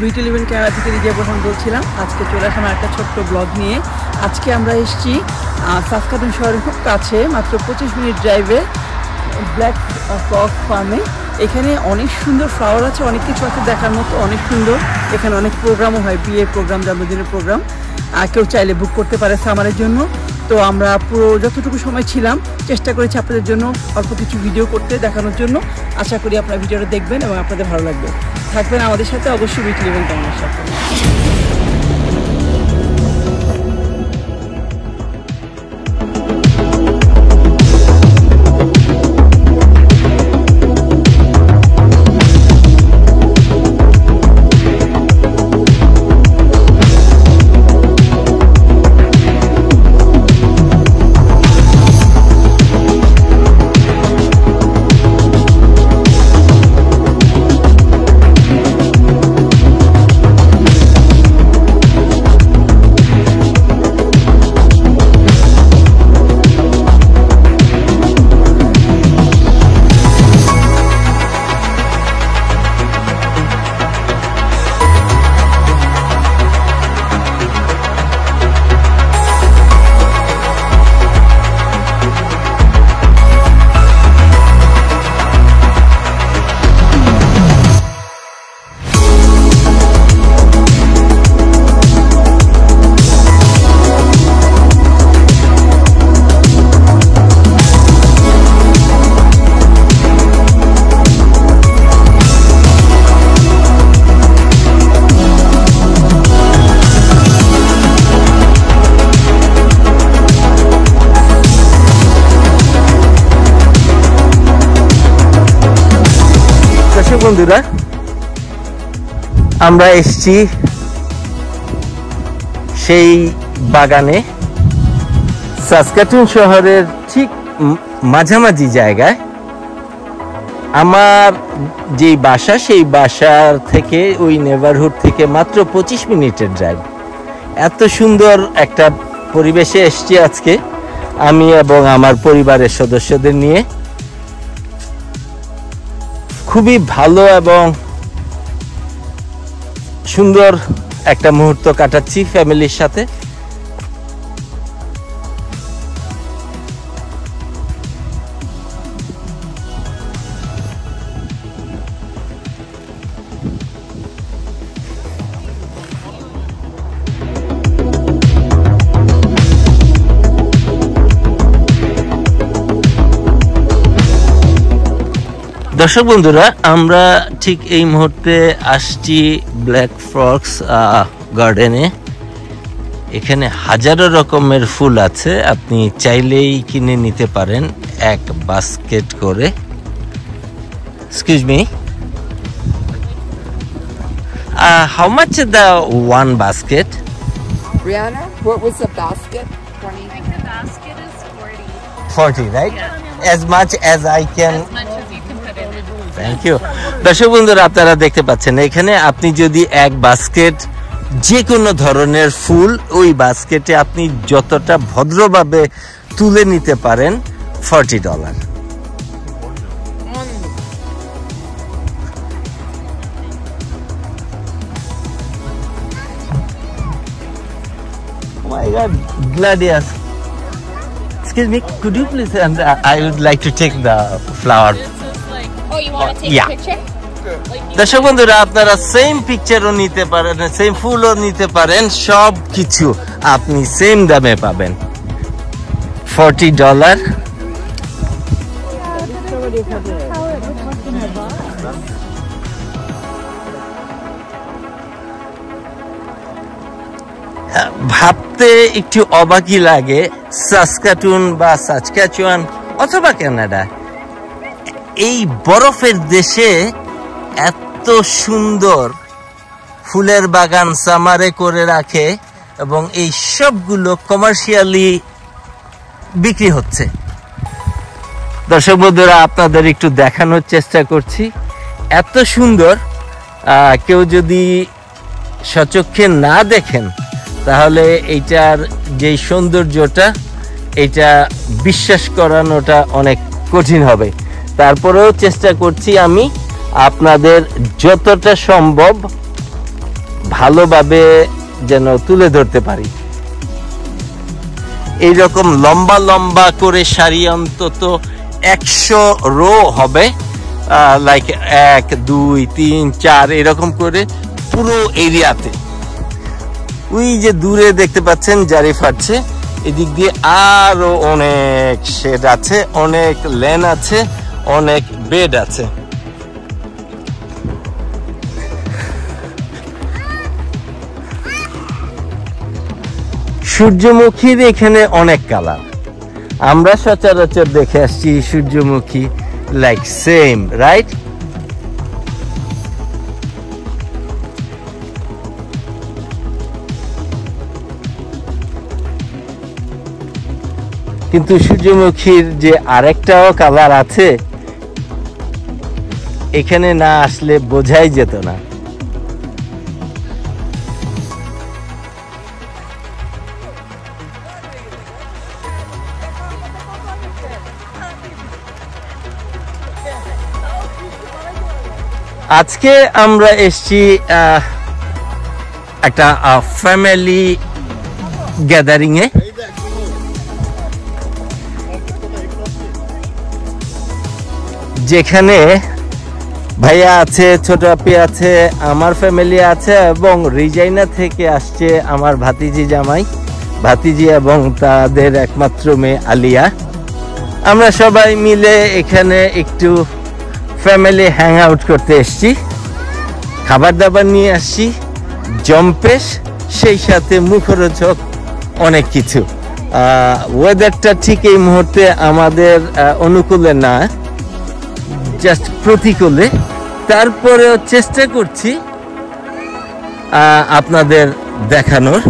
Beauty live in Canada থেকে রিজা প্রধান বলছিলাম। আজকে চলে আসলাম একটা ছোট্ট ব্লগ নিয়ে। আজকে আমরা এসেছি সাসকাটুন শহরের খুব কাছে, মাত্র 25 মিনিট ড্রাইভে ব্ল্যাক ফ্রগ ফার্মে। এখানে অনেক সুন্দর ফ্লাওয়ার আছে, অনেক কিছু আছে দেখার মতো, অনেক সুন্দর। এখানে অনেক প্রোগ্রামও হয়, বিয়ে প্রোগ্রাম, জন্মদিনের প্রোগ্রাম। কেউ চাইলে বুক করতে পারে সামারের জন্য। তো আমরা পুরো যতটুকু সময় ছিলাম চেষ্টা করেছি আপনাদের জন্য অল্প কিছু ভিডিও করতে, দেখানোর জন্য। আশা করি আপনারা ভিডিওটা দেখবেন এবং আপনাদের ভালো লাগবে। থাকবেন আমাদের সাথে অবশ্যই বিউটি লিভ ইন ক্যানাডার সাথে। বন্ধুরা, আমরা এসেছি সেই বাগানে, সাসকাটুন শহরের ঠিক মাঝামাঝি জায়গায়। আমার যে বাসা, সেই বাসার থেকে, ওই নেবারহুড থেকে মাত্র 25 মিনিটের ড্রাইভ। এত সুন্দর একটা পরিবেশে এসেছি আজকে আমি এবং আমার পরিবারের সদস্যদের নিয়ে। খুবই ভালো এবং সুন্দর একটা মুহূর্ত কাটাচ্ছি ফ্যামিলির সাথে। দর্শক বন্ধুরা, আমরা ঠিক এই মুহূর্তে আসছি ব্ল্যাক ফ্রগস গার্ডেনে। এখানে হাজারো রকমের ফুল আছে, আপনি চাইলেই কিনে নিতে পারেন এক বাস্কেট করে। Excuse me, how much the one basket? Rihanna, what was the basket? 20? I think the basket is 40. 40, right? Yeah. As much as I can. As much as you can put in it. Thank you. দর্শক বন্ধুরা, আপনারা দেখতে পাচ্ছেন এখানে আপনি যদি এক basket যে কোনো ধরনের ফুল, ওই বাস্কেটে আপনি যতটা ভদ্রভাবে তুলে নিতে পারেন, $40। Oh my God, gladius. Excuse me, could you please, I would like to take the flower. Oh, you want to take Yeah. a picture? দর্শক বন্ধুরা, আপনারা সেম পিকচারও নিতে পারেন, সেম ফুলও নিতে পারেন, সব কিছু আপনি সেম দামে পাবেন, $40। ভাবতে একটু অবাকই লাগে, সাসকাটুন বা সাসকাচুয়ান অথবা কানাডা, এই বরফের দেশে এত সুন্দর ফুলের বাগান সামারে করে রাখে এবং এই সবগুলো কমার্শিয়ালি বিক্রি হচ্ছে। দর্শক বন্ধুরা, আপনাদের একটু দেখানোর চেষ্টা করছি, এত সুন্দর। কেউ যদি সচক্ষে না দেখেন তাহলে এইটার যে সৌন্দর্যটা, এটা বিশ্বাস করানোটা অনেক কঠিন হবে। তারপরেও চেষ্টা করছি আমি আপনাদের যতটা সম্ভব ভালোভাবে যেন তুলে ধরতে পারি। এইরকম লম্বা লম্বা করে সারি অন্তত 100 রো হবে, লাইক 1 2 3 4 এরকম করে পুরো এরিয়াতে। ওই যে দূরে দেখতে পাচ্ছেন জারি ফাটছে, এদিক দিয়ে আরো অনেক শেড আছে, অনেক লেন আছে, অনেক বেড আছে। সূর্যমুখীর এখানে অনেক কালার, আমরা সচরাচর দেখে আসছি সূর্যমুখী লাইক সেম, রাইট? কিন্তু সূর্যমুখীর যে আরেকটাও কালার আছে, এখানে না আসলে বোঝাই যেত না। আজকে আমরা এসছি একটা ফ্যামিলি গ্যাদারিং এ। যেখানে ভাইয়া আছে, ছোট আপি আছে, আমার ফ্যামিলি আছে এবং রিজাইনা থেকে আসছে আমার ভাতিজি এবং তাদের একমাত্র মেয়ে আলিয়া। আমরা সবাই মিলে এখানে একটু ফ্যামিলি হ্যাং আউট করতে এসছি, খাবার দাবার নিয়ে আসছি, জম্পেশ, সেই সাথে মুখরোচক অনেক কিছু। ওয়েদারটা ঠিক এই মুহূর্তে আমাদের অনুকূলে না, জাস্ট প্রতিকূলে। তারপরেও চেষ্টা করছি আপনাদের দেখানোর।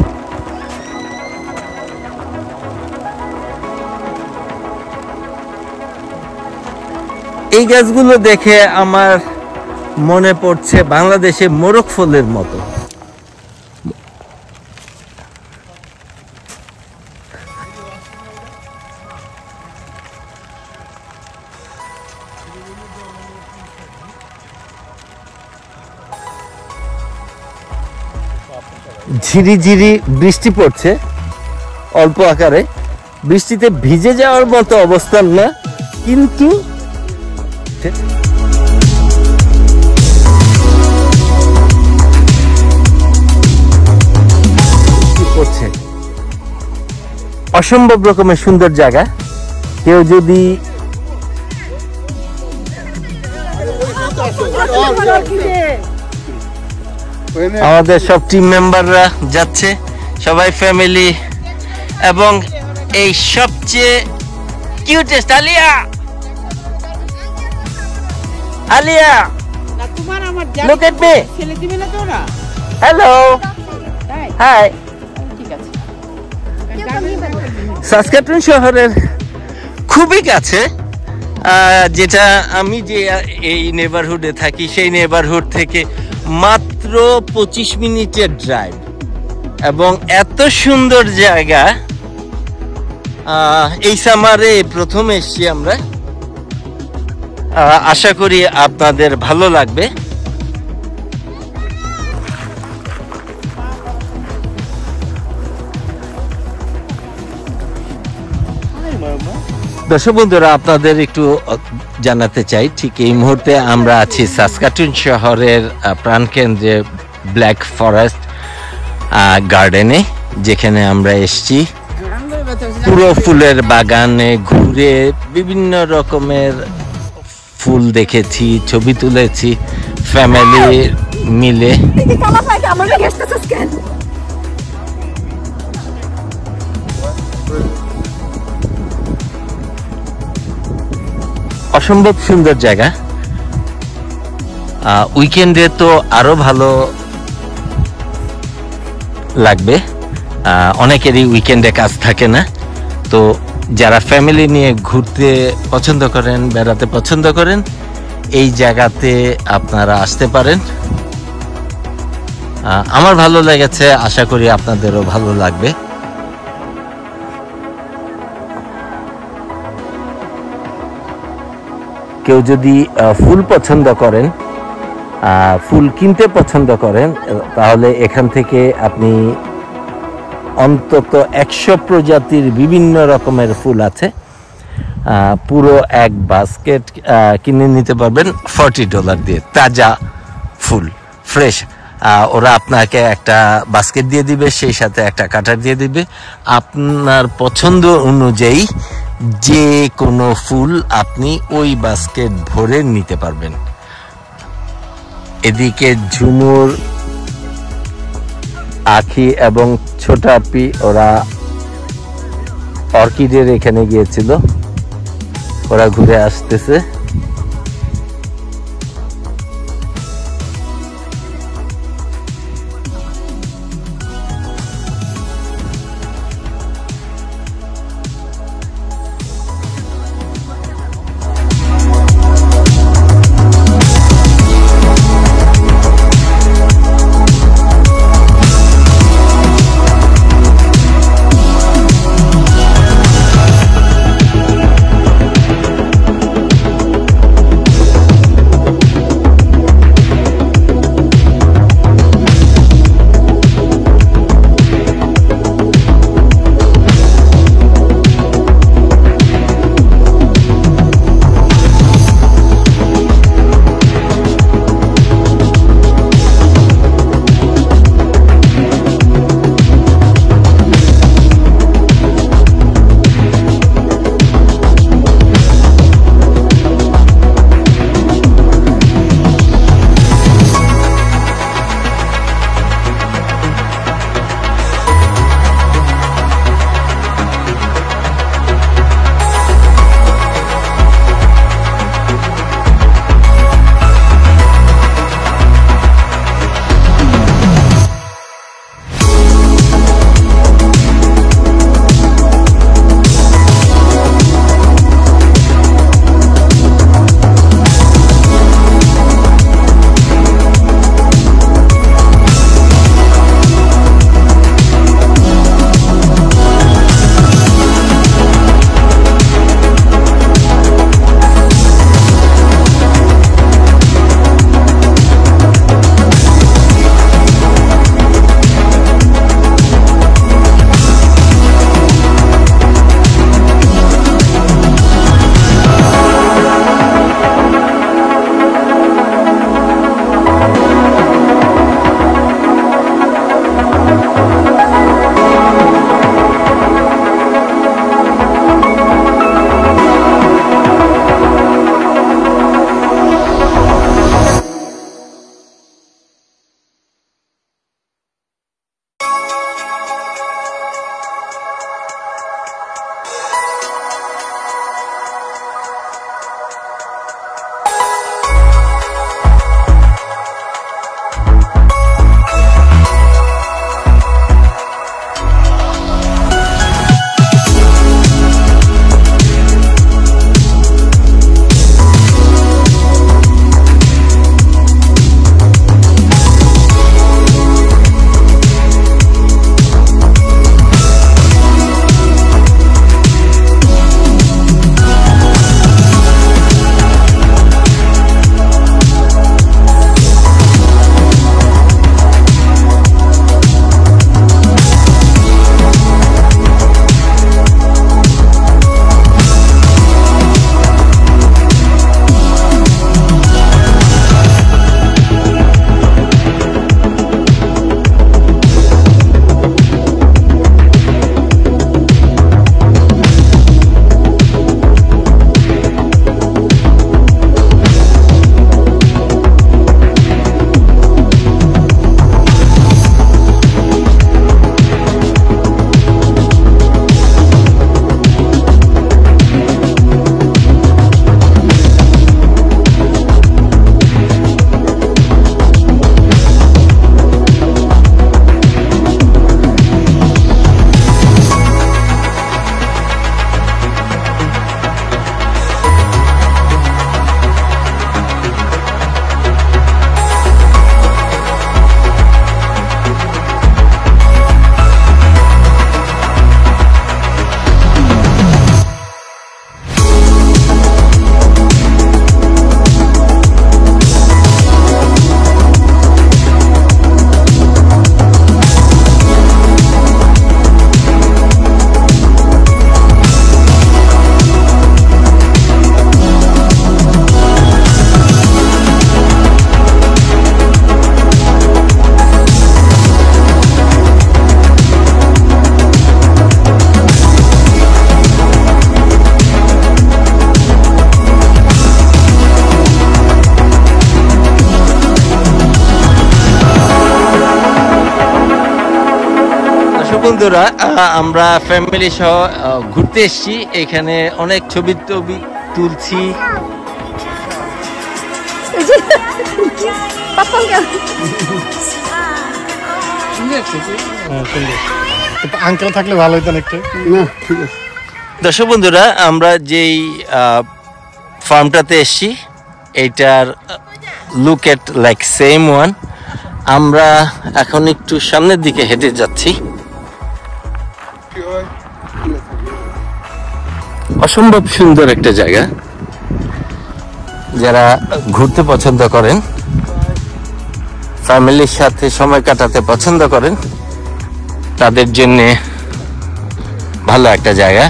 এই গাছগুলো দেখে আমার মনে পড়ছে বাংলাদেশে মোরগ ফুলের মতো। ঝিরিঝিরি বৃষ্টি পড়ছে অল্প আকারে, বৃষ্টিতে ভিজে যাওয়ার মতো অবস্থান না, কিন্তু পড়ছে। অসম্ভব রকমের সুন্দর জায়গা। কেউ যদি আমাদের সব টিম মেম্বাররা যাচ্ছে, সবাই ফ্যামিলি, এবং এই সবচেয়ে cutest Alia look at me, hello, hi, Saskatoon শহরের খুবই কাছে, যেটা আমি যে এই নেবারহুডে থাকি সেই নেবারহুড থেকে মাত্র 25 মিনিটের ড্রাইভ, এবং এত সুন্দর জায়গা। এই সামারে প্রথম এসছি আমরা, আশা করি আপনাদের ভালো লাগবে। দর্শক বন্ধুরা, আপনাদের একটু জানাতে চাই, ঠিক এই মুহূর্তে আমরা আছি সাসকাটুন শহরের প্রাণকেন্দ্রে ব্ল্যাক ফরেস্ট গার্ডেনে, যেখানে আমরা এসছি পুরো ফুলের বাগানে ঘুরে বিভিন্ন রকমের ফুল দেখেছি, ছবি তুলেছি ফ্যামিলি মিলে। অসম্ভব সুন্দর জায়গা। উইকেন্ডে তো আরো ভালো লাগবে, অনেকেরই উইকেন্ডে কাজ থাকে না, তো যারা ফ্যামিলি নিয়ে ঘুরতে পছন্দ করেন, বেড়াতে পছন্দ করেন, এই জায়গাতে আপনারা আসতে পারেন। আমার ভালো লেগেছে, আশা করি আপনাদেরও ভালো লাগবে। কেউ যদি ফুল পছন্দ করেন ফুল কিনতে পছন্দ করেন, তাহলে এখান থেকে আপনি অন্তত 100 প্রজাতির বিভিন্ন রকমের ফুল আছে, পুরো এক বাস্কেট কিনে নিতে পারবেন $40 দিয়ে। তাজা ফুল, ফ্রেশ। ওরা আপনাকে একটা বাস্কেট দিয়ে দিবে, সেই সাথে একটা কাটার দিয়ে দিবে। আপনার পছন্দ অনুযায়ী যে কোনো ফুল আপনি ওই বাস্কেট ভরে নিতে পারবেন। এদিকে ঝুমুর, আখি এবং ছোটাপি ওরা অর্কিডের এখানে গিয়েছিল, ওরা ঘুরে আসতেছে। বন্ধুরা আমরা ফ্যামিলি সহ ঘুরতে এসেছি, এখানে অনেক ছবি টবি তুলছি। আঙ্কেল থাকলে ভালো হইতো একটু। না ঠিক আছে। দর্শক বন্ধুরা আমরা যেই ফার্মটাতে এসেছি এইটার look at like same one. আমরা এখন একটু সামনের দিকে হেঁটে যাচ্ছি। অসম্ভব সুন্দর একটা জায়গা, যারা ঘুরতে পছন্দ করেন, ফ্যামিলির সাথে সময় কাটাতে পছন্দ করেন, তাদের জন্য ভালো একটা জায়গা।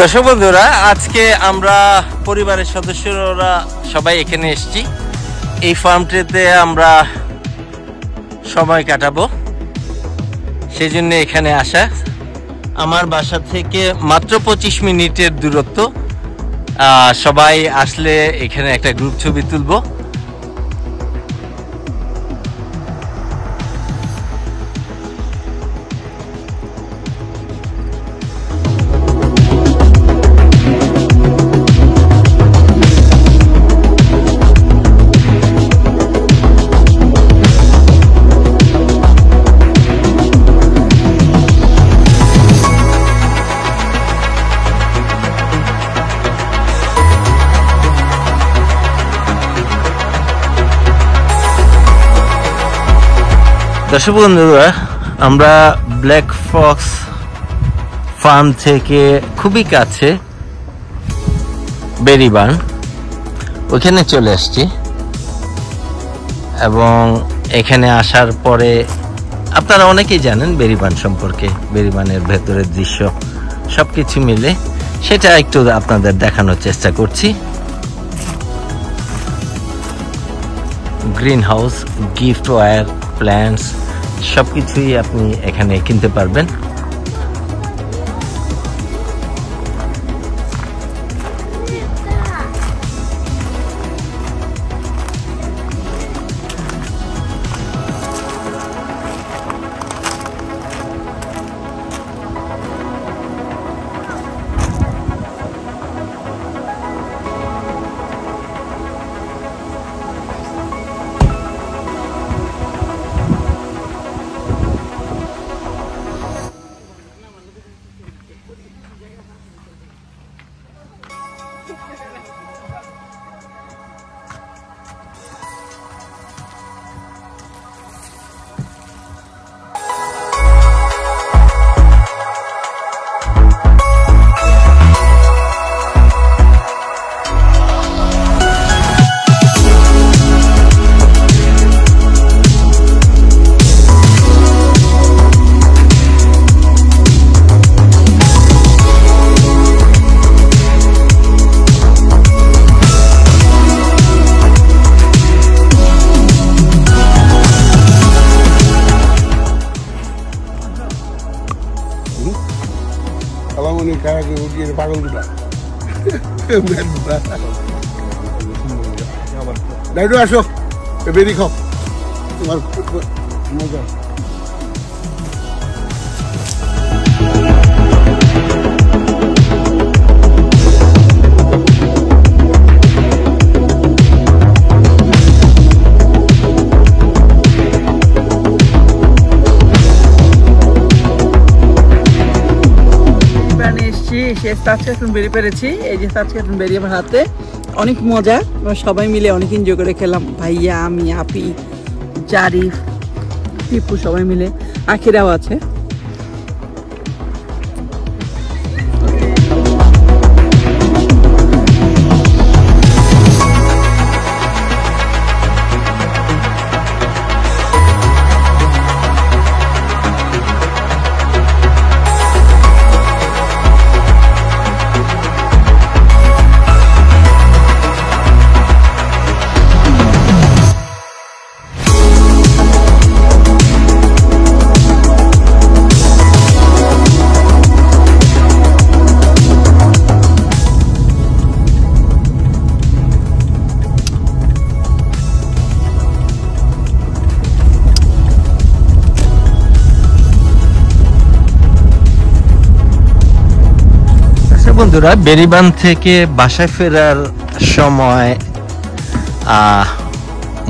দর্শক বন্ধুরা আজকে আমরা পরিবারের সদস্যরা সবাই এখানে এসেছি। এই ফার্মটিতে আমরা সময় কাটাবো, সেই জন্য এখানে আসা। আমার বাসা থেকে মাত্র 25 মিনিটের দূরত্ব। সবাই আসলে এখানে একটা গ্রুপ ছবি তুলবো। দর্শক বন্ধুরা আমরা ব্ল্যাক ফক্স ফার্ম থেকে খুবই কাছে বেরিবান, ওখানে চলে আসছি। এবং এখানে আসার পরে আপনারা অনেকেই জানেন বেরিবান সম্পর্কে, বেরিবানের ভেতরের দৃশ্য সবকিছু মিলে সেটা একটু আপনাদের দেখানোর চেষ্টা করছি। Greenhouse, giftware, plants সবকিছুই আপনি এখানে কিনতে পারবেন। ডাইডু আসো, বেরি খাও, তোমার মজা। বেরিয়ে পেরেছি, এই যে সাজকাতুন বেরিয়ে আমার হাতে, অনেক মজা, সবাই মিলে অনেক এনজয় করে খেলাম। ভাইয়া, আমি, আপি, জারিফ, টিপু সবাই মিলে, আখিরাও আছে। বন্ধুরা, বেরিবান থেকে বাসায় ফেরার সময়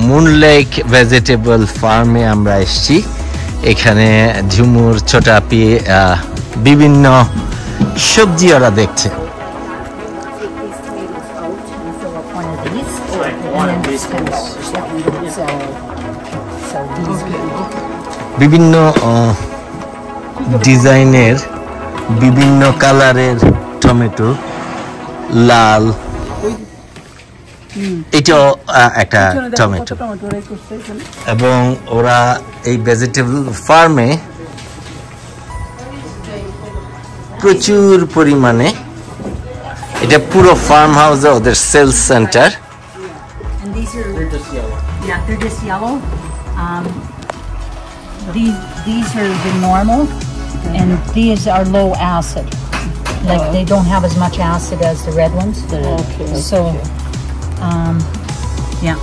মুনলেক ভেজিটেবল ফার্মে আমরা এসেছি। এখানে ঝুমুর, ছোটাপি বিভিন্ন সবজি ওরা দেখছে। বিভিন্ন ডিজাইনের, বিভিন্ন কালারের টমেটো, লাল, এটাও একটা টমেটো। এবং ওরা এই ভেজিটেবল ফার্মে প্রচুর পরিমাণে, এটা পুরো ফার্ম হাউসে ওদের sales centre. And these are, yeah, they're just yellow. These are the normal, and these are low acid. Like they don't have as much acid as the red ones. Okay. So, yeah.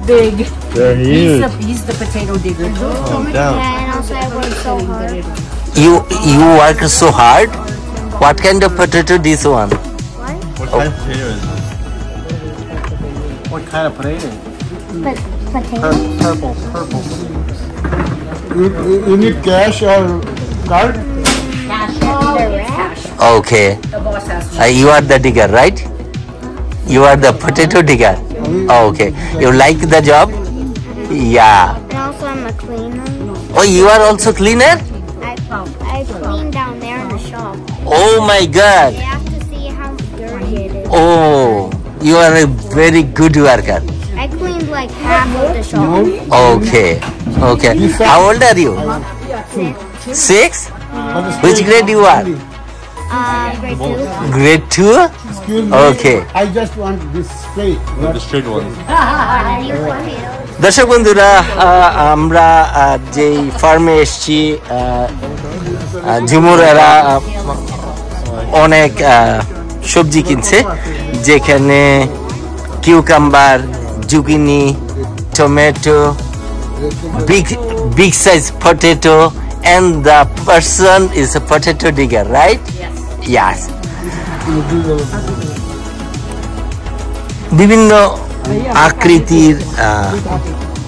Big. They're huge. He's the potato digger. Down. And also I work so hard. You work so hard. What kind of potato this one? What kind of potato is it? What kind of potato? But potato? Purple. You need cash or card? The red? Okay. The boss has You are the digger, right? You are the potato digger. Okay. You like the job? Yeah. And also I'm a cleaner. Oh, you are also cleaner? I clean down there in the shop. Oh my God. They have to see how dirty it is. Oh, you are a very good worker. I cleaned like half of the shop. Okay. Okay. How old are you? 6? Which grade you are? Grade 2. Grade 2? Excuse me. Okay. I just want this straight. The straight one. দর্শক বন্ধুরা, আমরা যেই ফার্মে এসছি, ঝুমুর এরা অনেক সবজি কিনছে, যেখানে cucumber, zucchini, tomato, big size potato, and the person is a potato digger, right? Yes. বিভিন্ন আকৃতির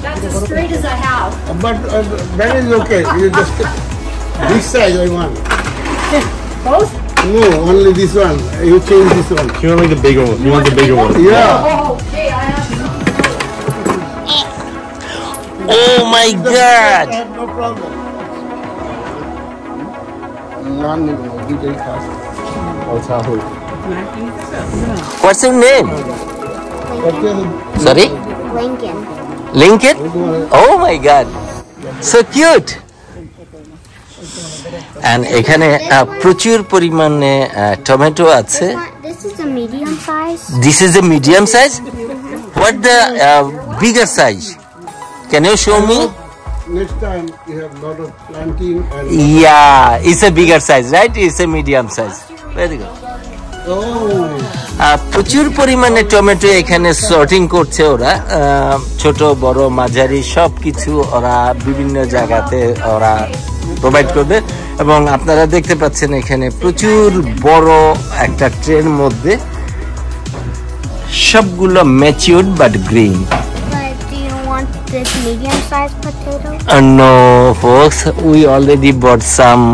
That's as straight as I have. But that is okay. You just this size I want. Both? No, only this one. You change this one. You want like the bigger one. You want the bigger one. Yeah. Oh, okay. I have. Oh my God! I have no problem. What's your name? Sorry? Lincoln. Lincoln? Oh my God! So cute! And এখানে প্রচুর পরিমাণে tomato আছে। This is a medium size. This is a medium size? What the bigger size? Can you show me? Next time you have lot of planting and Yeah, it's a bigger size, right? It's a medium size. Very good. প্রচুর পরিমাণে tomato এখানে sorting করছে ওরা, ছোট বড় মাঝারি সব কিছু ওরা বিভিন্ন জায়গাতে ওরা প্রোভাইড করবে। এবং আপনারা দেখতে পাচ্ছেন এখানে প্রচুর বড় একটা ট্রের মধ্যে সবগুলো matured but green. But do you want this medium size potato? No, folks, we already bought some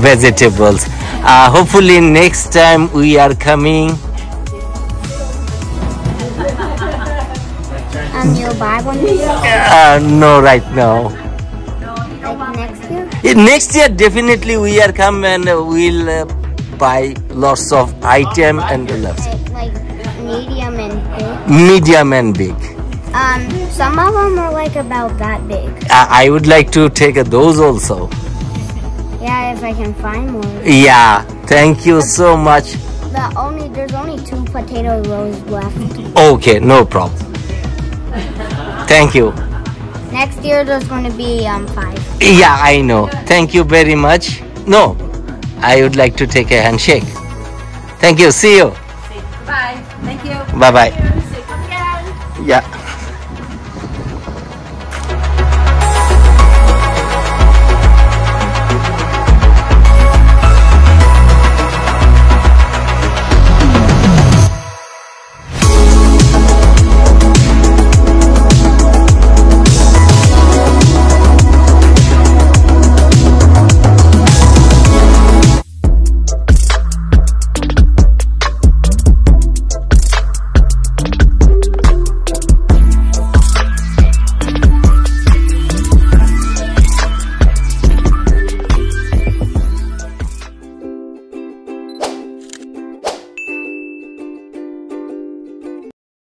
vegetables. Hopefully next time we are coming. You'll buy one No, right now. like next year? Next year definitely we are come and we'll buy lots of item and lots. Like medium and big. Medium and big. Some of them are like about that big. I would like to take those also. Yeah, if I can find more. Yeah, thank you so much. There's only 2 potato rows left. Okay, no problem. Thank you. Next year there's going to be 5. Yeah, I know. Thank you very much. No, I would like to take a handshake. Thank you. See you. Bye. Thank you. Bye bye. Come again. Yeah.